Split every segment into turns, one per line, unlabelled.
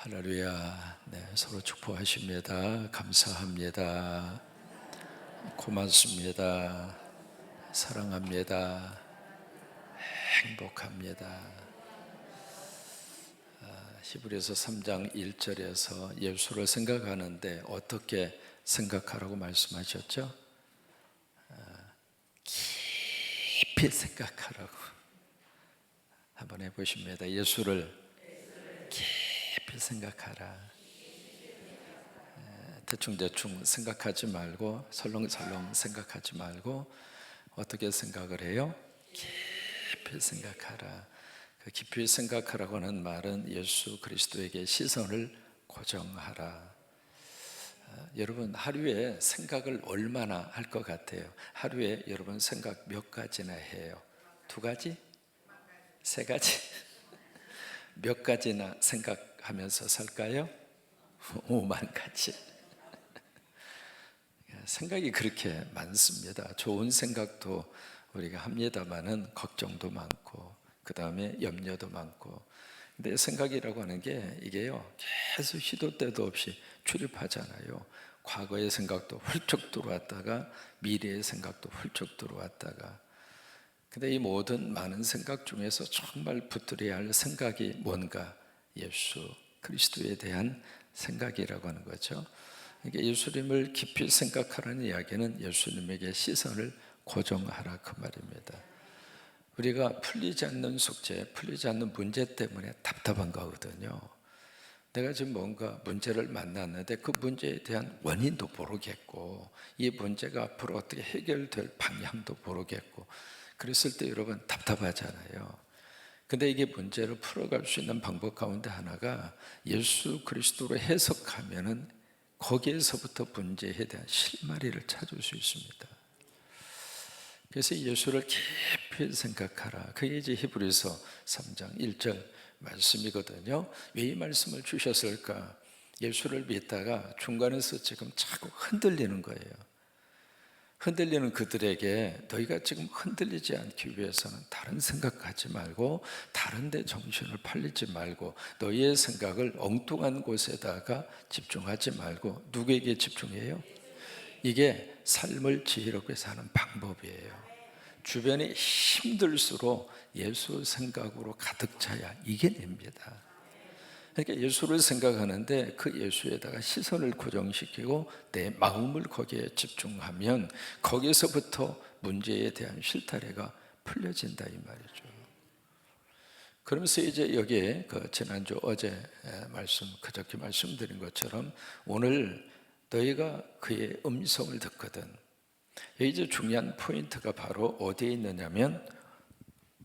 할렐루야. 네, 서로 축복하십니다. 감사합니다. 고맙습니다. 사랑합니다. 행복합니다. 히브리서 3장 1절에서 예수를 생각하는데 어떻게 생각하라고 말씀하셨죠? 깊이 생각하라고. 한번 해보십니다. 예수를 깊이 생각하라. 대충대충 생각하지 말고 설렁설렁 생각하지 말고 어떻게 생각을 해요? 깊이 생각하라. 그 깊이 생각하라고 하는 말은 예수 그리스도에게 시선을 고정하라. 여러분 하루에 생각을 얼마나 할 것 같아요? 하루에 여러분 생각 몇 가지나 해요? 두 가지? 세 가지? 몇 가지나 생각하면서 살까요? 5만 가지. 생각이 그렇게 많습니다. 좋은 생각도 우리가 합니다만은 걱정도 많고 그 다음에 염려도 많고. 근데 생각이라고 하는 게 이게요 계속 시도 때도 없이 출입하잖아요. 과거의 생각도 훌쩍 들어왔다가 미래의 생각도 훌쩍 들어왔다가. 근데 이 모든 많은 생각 중에서 정말 붙들어야 할 생각이 뭔가? 예수 그리스도에 대한 생각이라고 하는 거죠. 이게 예수님을 깊이 생각하라는 이야기는 예수님에게 시선을 고정하라 그 말입니다. 우리가 풀리지 않는 숙제, 풀리지 않는 문제 때문에 답답한 거거든요. 내가 지금 뭔가 문제를 만났는데 그 문제에 대한 원인도 모르겠고 이 문제가 앞으로 어떻게 해결될 방향도 모르겠고 그랬을 때 여러분 답답하잖아요. 근데 이게 문제를 풀어갈 수 있는 방법 가운데 하나가 예수 그리스도로 해석하면은 거기에서부터 문제에 대한 실마리를 찾을 수 있습니다. 그래서 예수를 깊이 생각하라. 그게 이제 히브리서 3장 1절 말씀이거든요. 왜 이 말씀을 주셨을까? 예수를 믿다가 중간에서 지금 자꾸 흔들리는 거예요. 흔들리는 그들에게 너희가 지금 흔들리지 않기 위해서는 다른 생각하지 말고 다른 데 정신을 팔리지 말고 너희의 생각을 엉뚱한 곳에다가 집중하지 말고 누구에게 집중해요? 이게 삶을 지혜롭게 사는 방법이에요. 주변이 힘들수록 예수 생각으로 가득 차야 이겨냅니다. 그러니까 예수를 생각하는데 그 예수에다가 시선을 고정시키고 내 마음을 거기에 집중하면 거기서부터 문제에 대한 실타래가 풀려진다 이 말이죠. 그러면서 이제 여기에 그 지난주 어제 말씀 그저께 말씀드린 것처럼 오늘 너희가 그의 음성을 듣거든. 여기 이제 중요한 포인트가 바로 어디에 있느냐면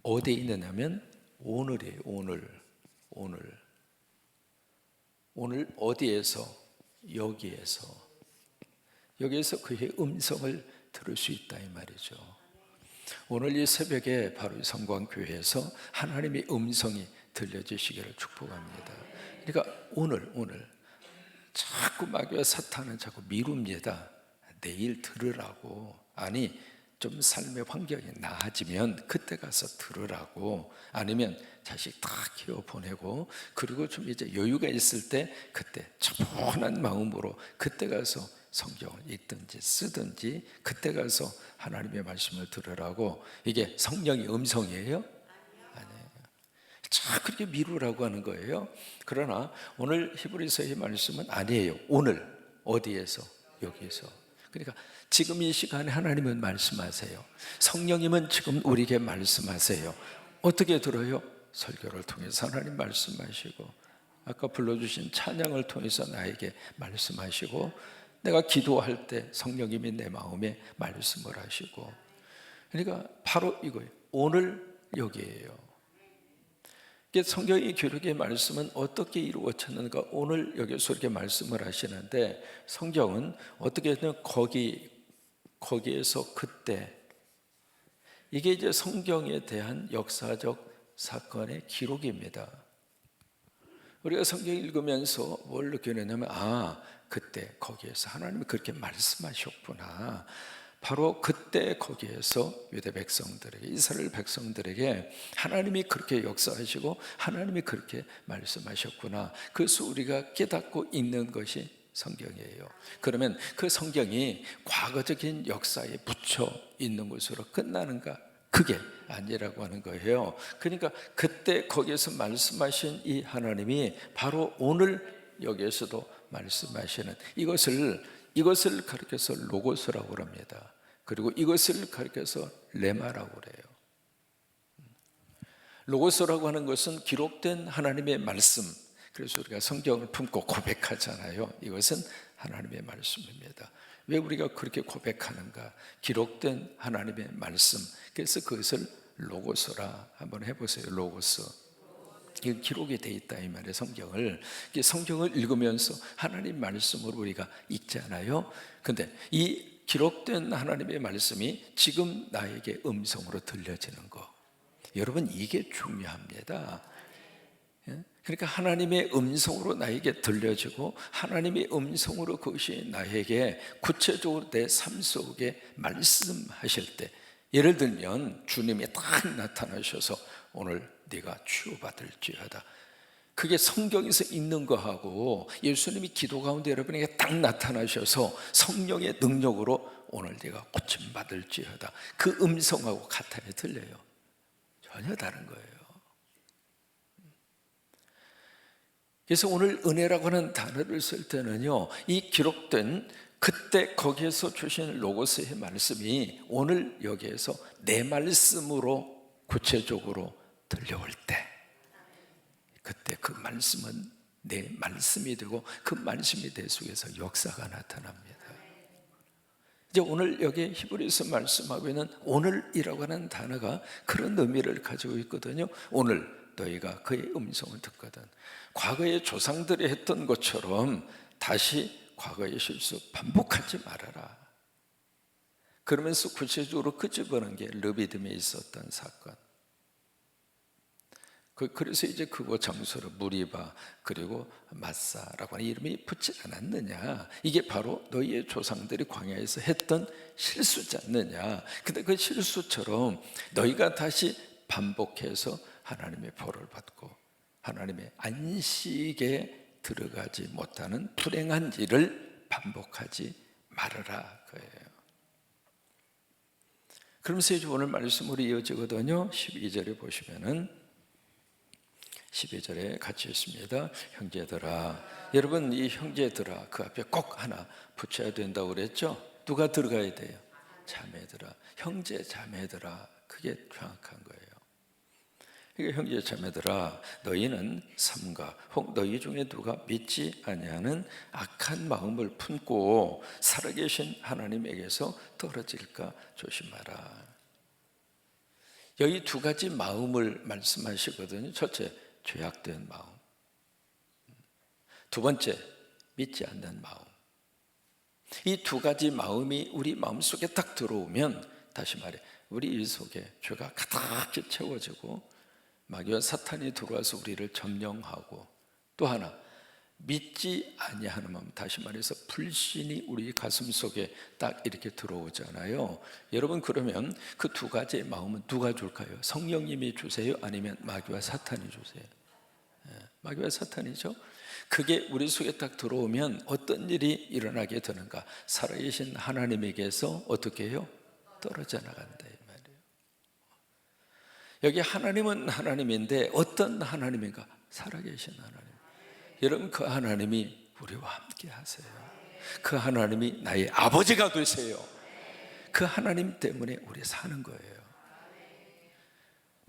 오늘이에요. 오늘 어디에서? 여기에서 그의 음성을 들을 수 있다 이 말이죠. 오늘 이 새벽에 바로 이 성광교회에서 하나님의 음성이 들려지시기를 축복합니다. 그러니까 오늘 자꾸 마귀와 사탄은 자꾸 미룹니다. 내일 들으라고. 아니 좀 삶의 환경이 나아지면 그때 가서 들으라고. 아니면 자식 다 키워 보내고 그리고 좀 이제 여유가 있을 때 그때 차분한 마음으로 그때 가서 성경을 읽든지 쓰든지 그때 가서 하나님의 말씀을 들으라고. 이게 성령의 음성이에요? 아니에요. 자 그렇게 미루라고 하는 거예요. 그러나 오늘 히브리서의 말씀은 아니에요. 오늘 어디에서? 여기에서. 그러니까 지금 이 시간에 하나님은 말씀하세요. 성령님은 지금 우리에게 말씀하세요. 어떻게 들어요? 설교를 통해서 하나님 말씀하시고 아까 불러주신 찬양을 통해서 나에게 말씀하시고 내가 기도할 때 성령님이 내 마음에 말씀을 하시고. 그러니까 바로 이거예요. 오늘 여기에요. 성경의 기록의 말씀은 어떻게 이루어졌는가? 오늘 여기서 이렇게 말씀을 하시는데 성경은 어떻게 되면 거기에서 그때 이게 이제 성경에 대한 역사적 사건의 기록입니다. 우리가 성경 읽으면서 뭘 느끼느냐면 그때 거기에서 하나님이 그렇게 말씀하셨구나. 바로 그때 거기에서 유대 백성들에게, 이스라엘 백성들에게 하나님이 그렇게 역사하시고 하나님이 그렇게 말씀하셨구나, 그래서 우리가 깨닫고 읽는 것이 성경이에요. 그러면 그 성경이 과거적인 역사에 묻혀 있는 것으로 끝나는가? 그게 아니라고 하는 거예요. 그러니까 그때 거기에서 말씀하신 이 하나님이 바로 오늘 여기에서도 말씀하시는 이것을 가리켜서 로고스라고 합니다. 그리고 이것을 가리켜서 레마라고 그래요. 로고스라고 하는 것은 기록된 하나님의 말씀. 그래서 우리가 성경을 품고 고백하잖아요. 이것은 하나님의 말씀입니다. 왜 우리가 그렇게 고백하는가? 기록된 하나님의 말씀. 그래서 그것을 로고스라 한번 해보세요. 로고스. 기록이 돼 있다 이 말이에요. 성경을 읽으면서 하나님 말씀으로 우리가 읽잖아요. 근데 이 기록된 하나님의 말씀이 지금 나에게 음성으로 들려지는 거, 여러분 이게 중요합니다. 그러니까 하나님의 음성으로 나에게 들려지고 하나님의 음성으로 그것이 나에게 구체적으로 내 삶 속에 말씀하실 때, 예를 들면 주님이 딱 나타나셔서 오늘 네가 치유받을지어다, 그게 성경에서 읽는 거하고 예수님이 기도 가운데 여러분에게 딱 나타나셔서 성령의 능력으로 오늘 네가 고침받을지어다, 그 음성하고 같아요? 들려요? 전혀 다른 거예요. 그래서 오늘 은혜라고 하는 단어를 쓸 때는요, 이 기록된 그때 거기에서 주신 로고스의 말씀이 오늘 여기에서 내 말씀으로 구체적으로 들려올 때, 그때 그 말씀은 내 말씀이 되고 그 말씀이 내 속에서 역사가 나타납니다. 이제 오늘 여기 히브리서 말씀하고 있는 오늘이라고 하는 단어가 그런 의미를 가지고 있거든요. 오늘 너희가 그의 음성을 듣거든, 과거의 조상들이 했던 것처럼 다시 과거의 실수 반복하지 말아라. 그러면서 구체적으로 끄집어낸 게 르비딤에 있었던 사건. 그래서 이제 그곳 장소로 무리바 그리고 마사라고 하는 이름이 붙지 않았느냐, 이게 바로 너희의 조상들이 광야에서 했던 실수지 않느냐. 근데 그 실수처럼 너희가 다시 반복해서 하나님의 벌을 받고 하나님의 안식에 들어가지 못하는 불행한 일을 반복하지 말아라 그예요. 그러면서 이제 오늘 말씀으로 이어지거든요. 12절에 보시면은 12절에 같이 있습니다. 형제들아, 여러분 이 형제들아 그 앞에 꼭 하나 붙여야 된다고 그랬죠? 누가 들어가야 돼요? 자매들아, 형제 자매들아, 그게 정확한 거예요. 그러니까 형제 자매들아, 너희는 삼가 혹 너희 중에 누가 믿지 아니하는 악한 마음을 품고 살아계신 하나님에게서 떨어질까 조심하라. 여기 두 가지 마음을 말씀하시거든요. 첫째, 죄악된 마음. 두 번째, 믿지 않는 마음. 이 두 가지 마음이 우리 마음속에 딱 들어오면, 다시 말해 우리 일 속에 죄가 가득히 채워지고 마귀와 사탄이 들어와서 우리를 점령하고, 또 하나 믿지 아니하는 마음, 다시 말해서 불신이 우리 가슴 속에 딱 이렇게 들어오잖아요. 여러분 그러면 그 두 가지의 마음은 누가 줄까요? 성령님이 주세요? 아니면 마귀와 사탄이 주세요? 마귀와 사탄이죠. 그게 우리 속에 딱 들어오면 어떤 일이 일어나게 되는가? 살아계신 하나님에게서 어떻게 해요? 떨어져 나간다 이 말이에요. 여기 하나님은 하나님인데 어떤 하나님인가? 살아계신 하나님. 여러분 그 하나님이 우리와 함께 하세요. 그 하나님이 나의 아버지가 되세요. 그 하나님 때문에 우리 사는 거예요.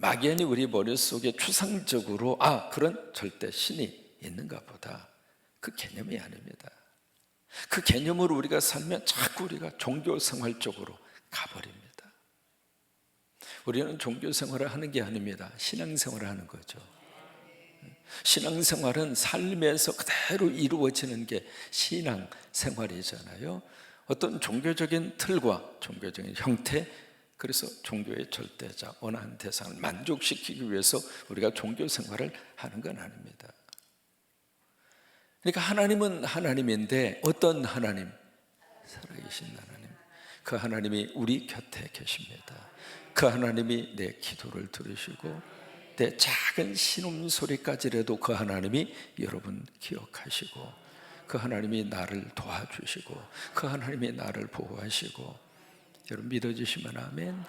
막연히 우리 머릿속에 추상적으로 그런 절대 신이 있는가 보다, 그 개념이 아닙니다. 그 개념으로 우리가 살면 자꾸 우리가 종교생활 쪽으로 가버립니다. 우리는 종교생활을 하는 게 아닙니다. 신앙생활을 하는 거죠. 신앙생활은 삶에서 그대로 이루어지는 게 신앙생활이잖아요. 어떤 종교적인 틀과 종교적인 형태, 그래서 종교의 절대자, 원하는 대상을 만족시키기 위해서 우리가 종교생활을 하는 건 아닙니다. 그러니까 하나님은 하나님인데 어떤 하나님? 살아계신 하나님. 그 하나님이 우리 곁에 계십니다. 그 하나님이 내 기도를 들으시고 내 작은 신음소리까지라도 그 하나님이 여러분 기억하시고 그 하나님이 나를 도와주시고 그 하나님이 나를 보호하시고, 여러분 믿어주시면 아멘.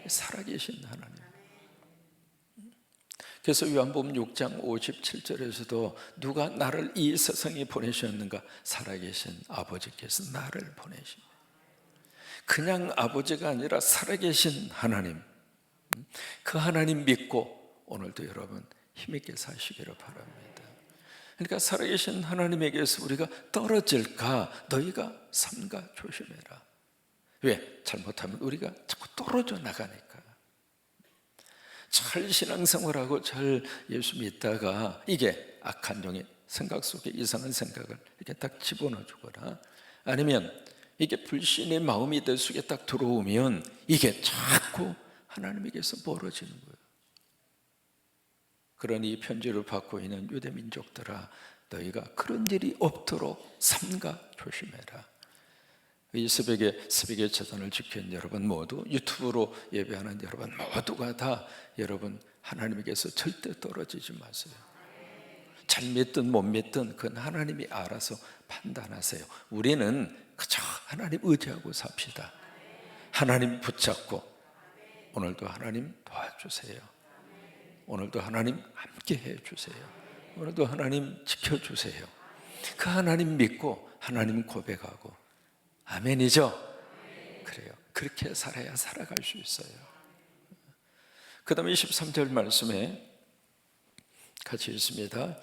살아계신 하나님. 그래서 요한복음 6장 57절에서도 누가 나를 이 세상에 보내셨는가? 살아계신 아버지께서 나를 보내십니다. 그냥 아버지가 아니라 살아계신 하나님, 그 하나님 믿고 오늘도 여러분 힘있게 사시기를 바랍니다. 그러니까 살아계신 하나님에게서 우리가 떨어질까? 너희가 삼가 조심해라. 왜? 잘못하면 우리가 자꾸 떨어져 나가니까. 잘 신앙생활하고 잘 예수 믿다가 이게 악한 영의 생각 속에 이상한 생각을 이렇게 딱 집어넣어 주거나, 아니면 이게 불신의 마음이 내 속에 딱 들어오면 이게 자꾸 하나님에게서 멀어지는 거예요. 그러니 이 편지를 받고 있는 유대 민족들아, 너희가 그런 일이 없도록 삼가 조심해라. 이 새벽에 제단을 지킨 여러분 모두, 유튜브로 예배하는 여러분 모두가 다 여러분 하나님에게서 절대 떨어지지 마세요. 잘 믿든 못 믿든 그건 하나님이 알아서 판단하세요. 우리는 그저 하나님 의지하고 삽시다. 하나님 붙잡고 오늘도 하나님 도와주세요. 오늘도 하나님 함께 해주세요. 오늘도 하나님 지켜주세요. 그 하나님 믿고 하나님 고백하고, 아멘이죠? 그래요. 그렇게 살아야 살아갈 수 있어요. 그 다음에 23절 말씀에 같이 있습니다.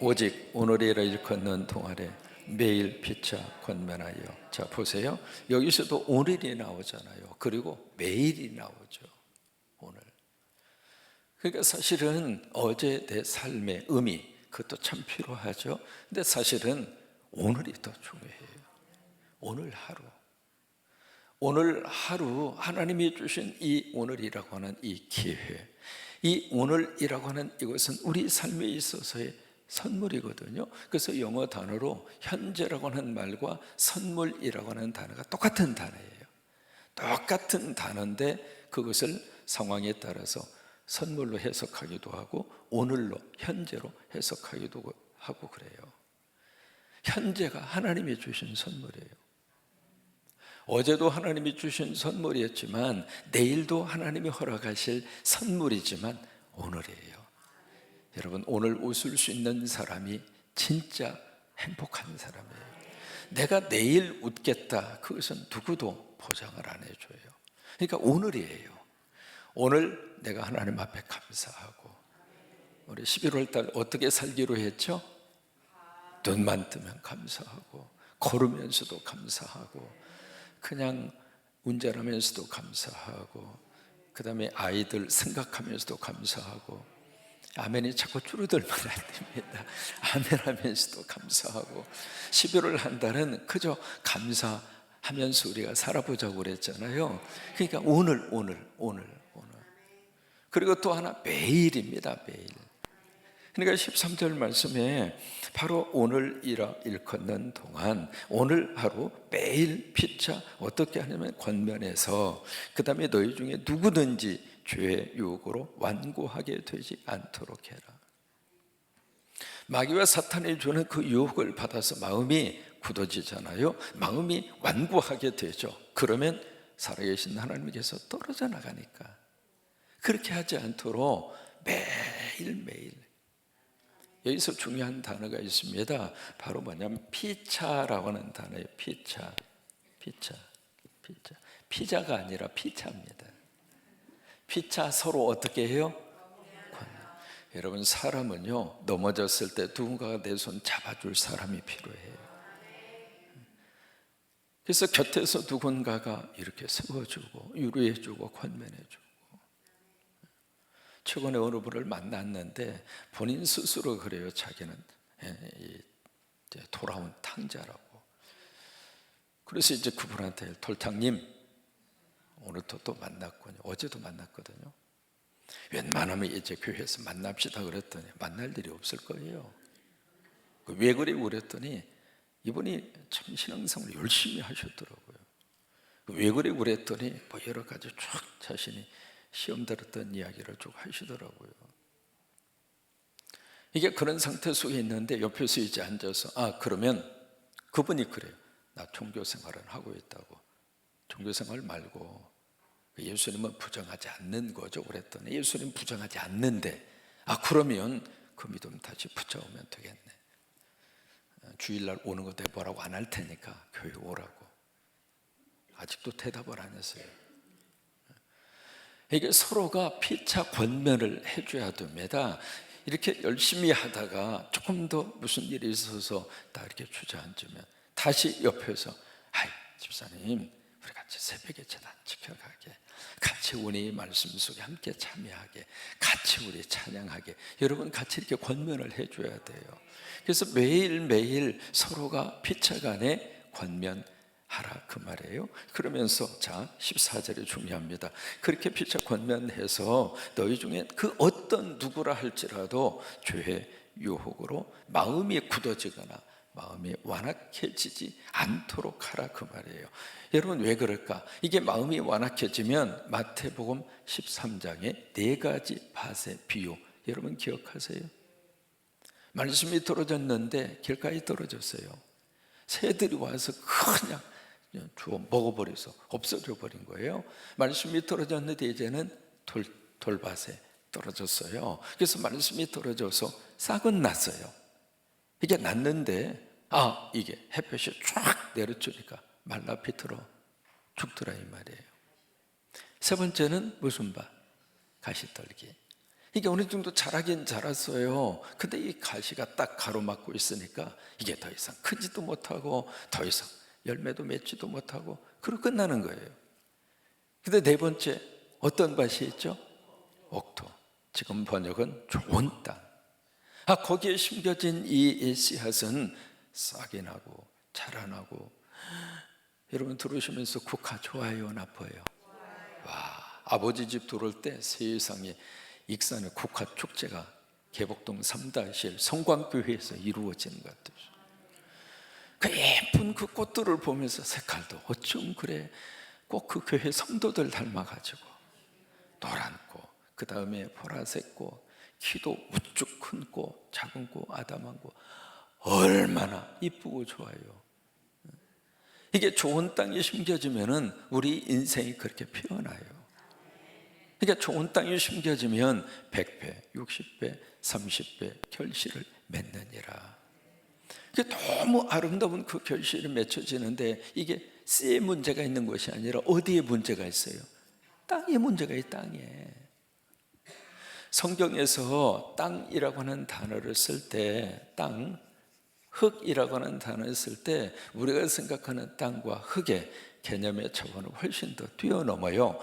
오직 오늘이라 일컫는 동안에 매일 피차 권면하여. 자 보세요. 여기서도 오늘이 나오잖아요. 그리고 매일이 나오죠. 오늘. 그러니까 사실은 어제 내 삶의 의미, 그것도 참 필요하죠. 근데 사실은 오늘이 더 중요해요. 오늘 하루 하나님이 주신 이 오늘이라고 하는 이 기회, 이 오늘이라고 하는 이것은 우리 삶에 있어서의 선물이거든요. 그래서 영어 단어로 현재라고 하는 말과 선물이라고 하는 단어가 똑같은 단어예요. 똑같은 단어인데 그것을 상황에 따라서 선물로 해석하기도 하고 오늘로, 현재로 해석하기도 하고 그래요. 현재가 하나님이 주신 선물이에요. 어제도 하나님이 주신 선물이었지만 내일도 하나님이 허락하실 선물이지만 오늘이에요. 여러분, 오늘 웃을 수 있는 사람이 진짜 행복한 사람이에요. 내가 내일 웃겠다, 그것은 누구도 보장을 안 해줘요. 그러니까 오늘이에요. 오늘 내가 하나님 앞에 감사하고, 우리 11월 달 어떻게 살기로 했죠? 눈만 뜨면 감사하고, 걸으면서도 감사하고, 그냥 운전하면서도 감사하고, 그 다음에 아이들 생각하면서도 감사하고, 아멘이 자꾸 줄어들면 안 됩니다. 아멘 하면서도 감사하고, 11월 한 달은 그저 감사하면서 우리가 살아보자고 그랬잖아요. 그러니까 오늘. 그리고 또 하나, 매일입니다. 매일. 그러니까 13절 말씀에 바로 오늘이라 일컫는 동안, 오늘 하루 매일 피차 어떻게 하냐면 권면해서, 그 다음에 너희 중에 누구든지 죄의 유혹으로 완고하게 되지 않도록 해라. 마귀와 사탄이 주는 그 유혹을 받아서 마음이 굳어지잖아요. 마음이 완고하게 되죠. 그러면 살아계신 하나님께서 떨어져 나가니까. 그렇게 하지 않도록 매일매일. 여기서 중요한 단어가 있습니다. 바로 뭐냐면 피차라고 하는 단어예요. 피차. 피자가 아니라 피차입니다. 피차, 서로 어떻게 해요? 여러분, 사람은요, 넘어졌을 때 누군가가 내 손 잡아줄 사람이 필요해요. 그래서 곁에서 누군가가 이렇게 세워주고 위로해주고 권면해주고. 최근에 어느 분을 만났는데 본인 스스로 그래요. 자기는 돌아온 탕자라고. 그래서 이제 그분한테, 돌탕님 오늘 또 만났거든요. 어제도 만났거든요. 웬만하면 이제 교회에서 만납시다 그랬더니 만날 일이 없을 거예요. 왜 그래 그랬더니 이분이 참 신앙생활을 열심히 하셨더라고요. 왜 그래 그랬더니 뭐 여러 가지 쭉 자신이 시험 들었던 이야기를 쭉 하시더라고요. 이게 그런 상태 속에 있는데 옆에서 이제 앉아서 그러면 그분이 그래요. 나 종교 생활을 하고 있다고. 종교 생활 말고 예수님은 부정하지 않는 거죠. 그랬더니 예수님 부정하지 않는데 그러면 그 믿음 다시 붙여오면 되겠네. 주일날 오는 거 뭐라고 안 할 테니까 교회 오라고. 아직도 대답을 안 했어요. 이게 서로가 피차 권면을 해줘야 됩니다. 이렇게 열심히 하다가 조금 더 무슨 일이 있어서 다 이렇게 주저앉으면 다시 옆에서 집사님 우리 같이 새벽에 제단 지켜가게, 같이 우리 말씀 속에 함께 참여하게, 같이 우리 찬양하게, 여러분 같이 이렇게 권면을 해줘야 돼요. 그래서 매일매일 서로가 피차간에 권면하라 그 말이에요. 그러면서 자 14절이 중요합니다. 그렇게 피차 권면해서 너희 중에 그 어떤 누구라 할지라도 죄의 유혹으로 마음이 굳어지거나 마음이 완악해지지 않도록 하라 그 말이에요. 여러분 왜 그럴까? 이게 마음이 완악해지면 마태복음 13장에 4가지 밭의 비유, 여러분 기억하세요? 말씀이 떨어졌는데 길가에 떨어졌어요. 새들이 와서 그냥 주워 먹어버려서 없어져 버린 거예요. 말씀이 떨어졌는데 이제는 돌밭에 떨어졌어요. 그래서 말씀이 떨어져서 싹은 났어요. 이게 났는데 이게 햇볕이 쫙 내려주니까 말라 비틀어 죽더라 이 말이에요. 세 번째는 무슨 밭? 가시떨기. 이게 어느 정도 자라긴 자랐어요. 근데 이 가시가 딱 가로막고 있으니까 이게 더 이상 크지도 못하고 더 이상 열매도 맺지도 못하고 그러고 끝나는 거예요. 근데 네 번째 어떤 밭이 있죠? 옥토. 지금 번역은 좋은 땅. 거기에 심겨진 이 씨앗은 싹이 나고 자라나고. 여러분 들어오시면서 국화 좋아요 나빠요? 와, 아버지 집 들어올 때 세상에 익산의 국화 축제가 개복동 3-1 성광교회에서 이루어지는 것 같아요. 그 예쁜 그 꽃들을 보면서 색깔도 어쩜 그래 꼭 그 교회 성도들 닮아가지고 노란 꽃, 그 다음에 보라색 꽃, 키도 우쭉 큰 꽃, 작은 꽃, 아담한 꽃, 얼마나 이쁘고 좋아요. 이게 좋은 땅에 심겨지면은 우리 인생이 그렇게 피어나요. 그러니까 좋은 땅에 심겨지면 100배, 60배, 30배 결실을 맺느니라. 이게 너무 아름다운 그 결실이 맺혀지는데 이게 씨에 문제가 있는 것이 아니라 어디에 문제가 있어요? 땅에 문제가 있어요. 땅에. 성경에서 땅이라고 하는 단어를 쓸 때 땅, 흙이라고 하는 단어를 쓸 때 우리가 생각하는 땅과 흙의 개념의 차원을 훨씬 더 뛰어넘어요.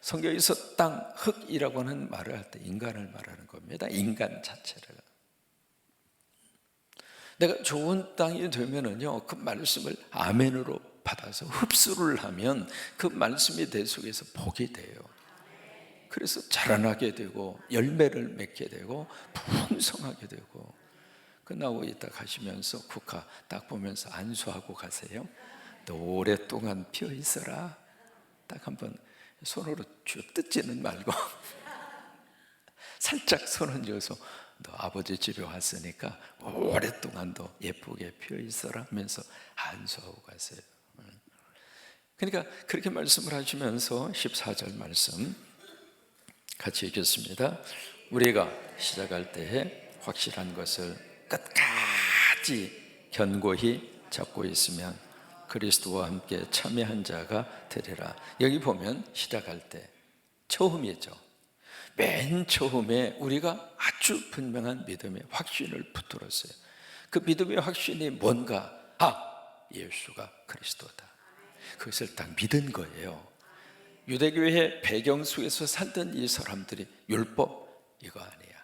성경에서 땅, 흙이라고 하는 말을 할 때 인간을 말하는 겁니다. 인간 자체를. 내가 좋은 땅이 되면은요, 그 말씀을 아멘으로 받아서 흡수를 하면 그 말씀이 내 속에서 복이 돼요. 그래서 자라나게 되고 열매를 맺게 되고 풍성하게 되고. 끝나고 있다 가시면서 국화 딱 보면서 안수하고 가세요. 너 오랫동안 피어 있어라. 딱 한번 손으로 쭉 뜯지는 말고 살짝 손을 쥐어서 너 아버지 집에 왔으니까 오랫동안 더 예쁘게 피어 있어라 하면서 안수하고 가세요. 그러니까 그렇게 말씀을 하시면서 14절 말씀 같이 읽겠습니다. 우리가 시작할 때에 확실한 것을 끝까지 견고히 잡고 있으면 그리스도와 함께 참여한 자가 되리라. 여기 보면 시작할 때 처음이죠. 맨 처음에 우리가 아주 분명한 믿음의 확신을 붙들었어요. 그 믿음의 확신이 뭔가? 예수가 그리스도다. 그것을 딱 믿은 거예요. 유대교의 배경 속에서 살던 이 사람들이 율법 이거 아니야.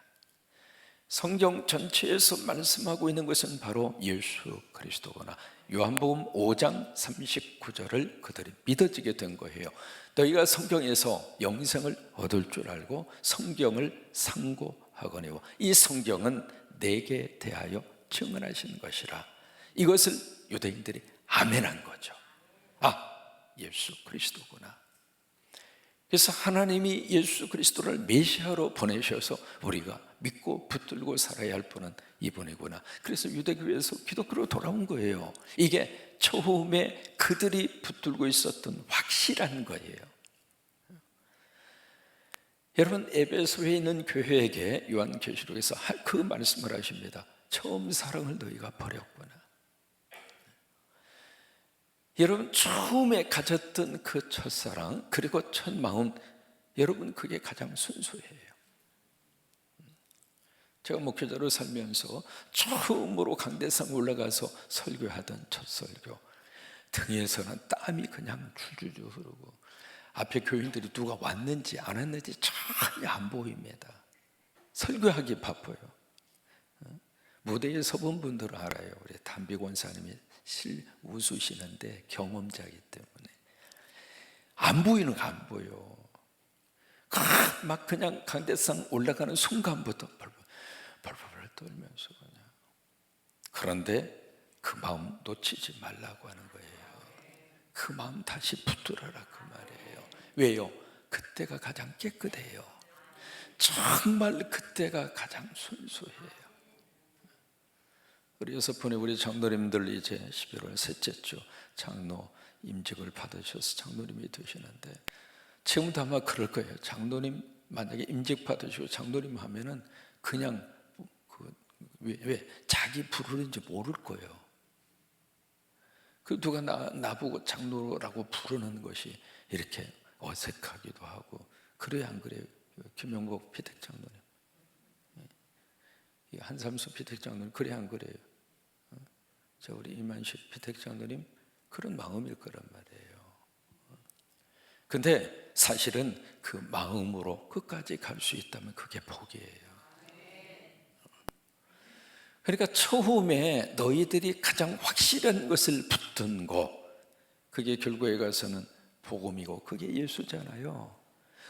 성경 전체에서 말씀하고 있는 것은 바로 예수 그리스도구나. 요한복음 5장 39절을 그들이 믿어지게 된 거예요. 너희가 성경에서 영생을 얻을 줄 알고 성경을 상고하거니와 이 성경은 내게 대하여 증언하신 것이라. 이것을 유대인들이 아멘한 거죠. 예수 그리스도구나. 그래서 하나님이 예수 그리스도를 메시아로 보내셔서 우리가 믿고 붙들고 살아야 할 분은 이분이구나. 그래서 유대교회에서 기독교로 돌아온 거예요. 이게 처음에 그들이 붙들고 있었던 확실한 거예요. 여러분, 에베소에 있는 교회에게 요한계시록에서 그 말씀을 하십니다. 처음 사랑을 너희가 버렸구나. 여러분, 처음에 가졌던 그 첫사랑, 그리고 첫 마음, 여러분, 그게 가장 순수해요. 제가 목회자로 살면서 처음으로 강대상 올라가서 설교하던 첫 설교, 등에서는 땀이 그냥 줄줄줄 흐르고 앞에 교인들이 누가 왔는지 안 왔는지 전혀 안 보입니다. 설교하기 바빠요. 무대에 서본 분들은 알아요. 우리 담비 권사님이 웃으시는데 경험자이기 때문에 안 보이는 거 안 보여. 막 그냥 강대상 올라가는 순간부터 벌벌 떨면서 그냥. 그런데 그 마음 놓치지 말라고 하는 거예요. 그 마음 다시 붙들어라 그 말이에요. 왜요? 그때가 가장 깨끗해요. 정말 그때가 가장 순수해요. 우리 6분의 우리 장로님들 이제 11월 셋째 주 장로 임직을 받으셔서 장로님이 되시는데 지금도 아마 그럴 거예요. 장로님 만약에 임직 받으시고 장로님 하면은 그냥 왜 자기 부르는지 모를 거예요. 그 누가 나보고 장로라고 부르는 것이 이렇게 어색하기도 하고 그래요, 안 그래요? 김영복 피택 장로님, 한삼수 피택 장로님 그래 안 그래요? 저 우리 이만식 피택 장로님 그런 마음일 거란 말이에요. 근데 사실은 그 마음으로 끝까지 갈 수 있다면 그게 복이에요. 그러니까 처음에 너희들이 가장 확실한 것을 붙든 거, 그게 결국에 가서는 복음이고 그게 예수잖아요.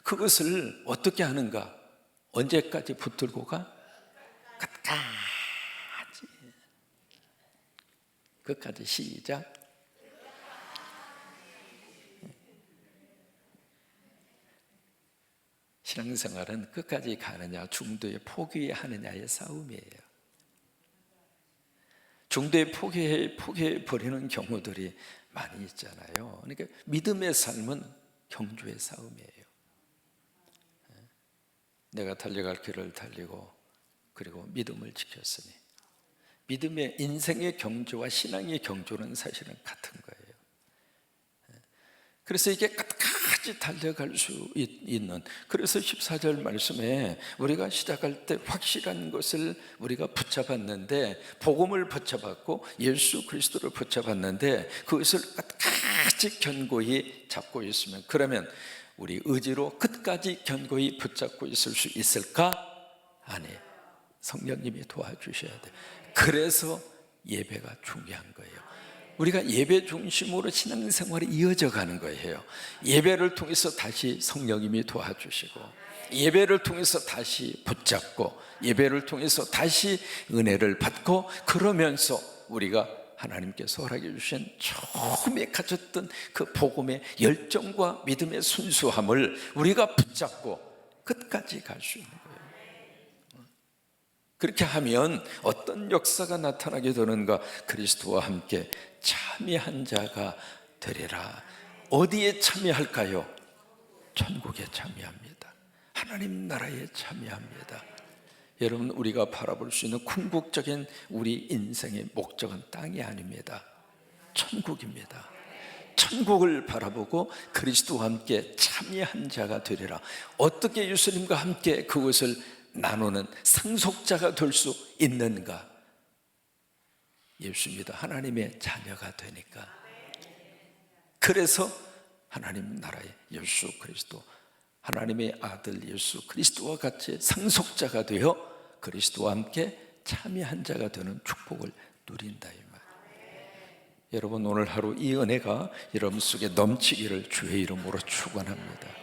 그것을 어떻게 하는가? 언제까지 붙들고 가? 끝까지 시작. 신앙생활은 끝까지 가느냐 중도에 포기하느냐의 싸움이에요. 중도에 포기해버리는 경우들이 많이 있잖아요. 그러니까 믿음의 삶은 경주의 싸움이에요. 내가 달려갈 길을 달리고 그리고 믿음을 지켰으니, 믿음의 인생의 경주와 신앙의 경주는 사실은 같은 거예요. 그래서 이게 끝까지 달려갈 수 있는, 그래서 14절 말씀에 우리가 시작할 때 확실한 것을 우리가 붙잡았는데, 복음을 붙잡았고 예수 그리스도를 붙잡았는데 그것을 끝까지 견고히 잡고 있으면, 그러면 우리 의지로 끝까지 견고히 붙잡고 있을 수 있을까? 아니에요. 성령님이 도와주셔야 돼요. 그래서 예배가 중요한 거예요. 우리가 예배 중심으로 신앙생활이 이어져 가는 거예요. 예배를 통해서 다시 성령님이 도와주시고, 예배를 통해서 다시 붙잡고, 예배를 통해서 다시 은혜를 받고, 그러면서 우리가 하나님께서 허락해 주신 처음에 가졌던 그 복음의 열정과 믿음의 순수함을 우리가 붙잡고 끝까지 갈 수 있는 거예요. 그렇게 하면 어떤 역사가 나타나게 되는가? 그리스도와 함께 참여한 자가 되리라. 어디에 참여할까요? 천국에 참여합니다. 하나님 나라에 참여합니다. 여러분, 우리가 바라볼 수 있는 궁극적인 우리 인생의 목적은 땅이 아닙니다. 천국입니다. 천국을 바라보고 그리스도와 함께 참여한 자가 되리라. 어떻게 예수님과 함께 그것을 나누는 상속자가 될 수 있는가? 예수입니다. 하나님의 자녀가 되니까. 그래서 하나님 나라의 예수 그리스도, 하나님의 아들 예수 그리스도와 같이 상속자가 되어 그리스도와 함께 참여한 자가 되는 축복을 누린다 이 말. 여러분, 오늘 하루 이 은혜가 여러분 속에 넘치기를 주의 이름으로 축원합니다.